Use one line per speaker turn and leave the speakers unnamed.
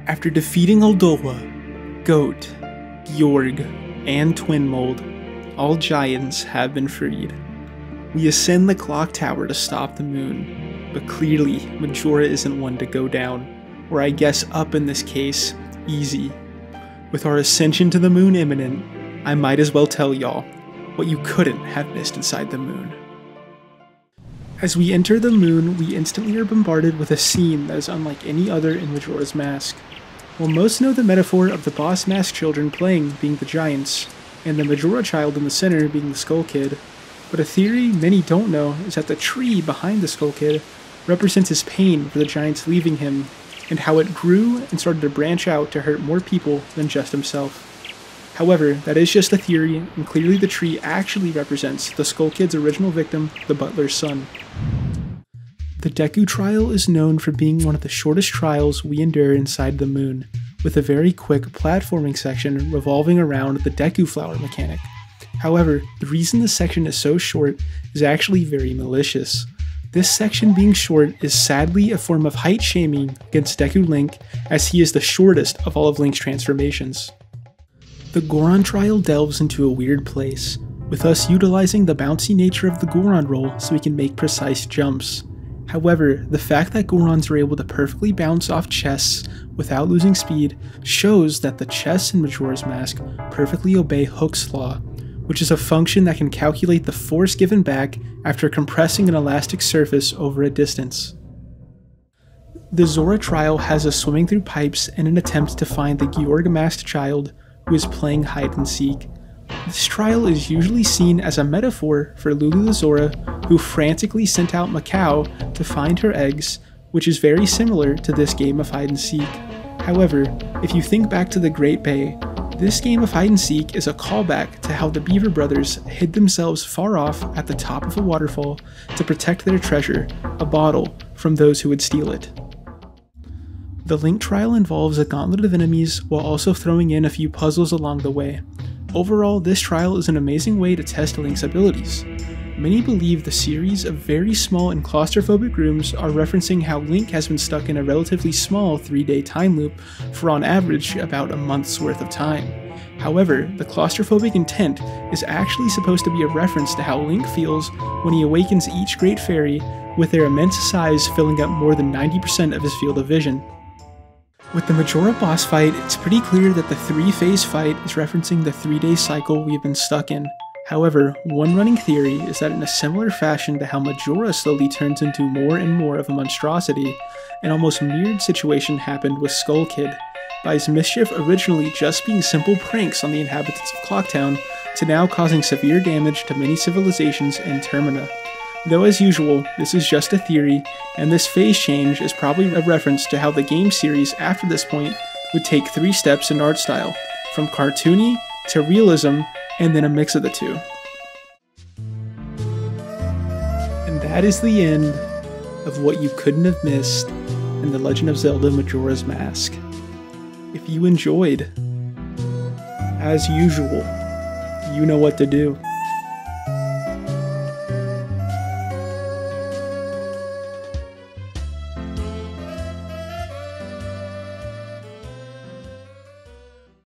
After defeating Uldoa, Goat, Georg, and Twinmold, all giants have been freed. We ascend the clock tower to stop the moon, but clearly Majora isn't one to go down, or I guess up in this case, easy. With our ascension to the moon imminent, I might as well tell y'all what you couldn't have missed inside the moon. As we enter the moon, we instantly are bombarded with a scene that is unlike any other in Majora's Mask. While most know the metaphor of the Boss Mask children playing being the giants, and the Majora child in the center being the Skull Kid, but a theory many don't know is that the tree behind the Skull Kid represents his pain for the giants leaving him, and how it grew and started to branch out to hurt more people than just himself. However, that is just a theory, and clearly the tree actually represents the Skull Kid's original victim, the Butler's son. The Deku Trial is known for being one of the shortest trials we endure inside the moon, with a very quick platforming section revolving around the Deku Flower mechanic. However, the reason this section is so short is actually very malicious. This section being short is sadly a form of height shaming against Deku Link, as he is the shortest of all of Link's transformations. The Goron Trial delves into a weird place, with us utilizing the bouncy nature of the Goron roll so we can make precise jumps. However, the fact that Gorons are able to perfectly bounce off chests without losing speed shows that the chests in Majora's Mask perfectly obey Hooke's Law, which is a function that can calculate the force given back after compressing an elastic surface over a distance. The Zora Trial has us swimming through pipes in an attempt to find the Georg masked child who is playing hide and seek. This trial is usually seen as a metaphor for Lulu the Zora, who frantically sent out Macau to find her eggs, which is very similar to this game of hide and seek. However, if you think back to the Great Bay, this game of hide and seek is a callback to how the Beaver Brothers hid themselves far off at the top of a waterfall to protect their treasure, a bottle, from those who would steal it. The Link Trial involves a gauntlet of enemies while also throwing in a few puzzles along the way. Overall, this trial is an amazing way to test Link's abilities. Many believe the series of very small and claustrophobic rooms are referencing how Link has been stuck in a relatively small 3-day time loop for on average about a month's worth of time. However, the claustrophobic intent is actually supposed to be a reference to how Link feels when he awakens each Great Fairy, with their immense size filling up more than 90% of his field of vision. With the Majora boss fight, it's pretty clear that the 3-phase fight is referencing the 3-day cycle we've been stuck in. However, one running theory is that in a similar fashion to how Majora slowly turns into more and more of a monstrosity, an almost mirrored situation happened with Skull Kid, by his mischief originally just being simple pranks on the inhabitants of Clocktown, to now causing severe damage to many civilizations and Termina. Though as usual, this is just a theory, and this phase change is probably a reference to how the game series after this point would take 3 steps in art style, from cartoony to realism, and then a mix of the two. And that is the end of what you couldn't have missed in The Legend of Zelda Majora's Mask. If you enjoyed, as usual, you know what to do.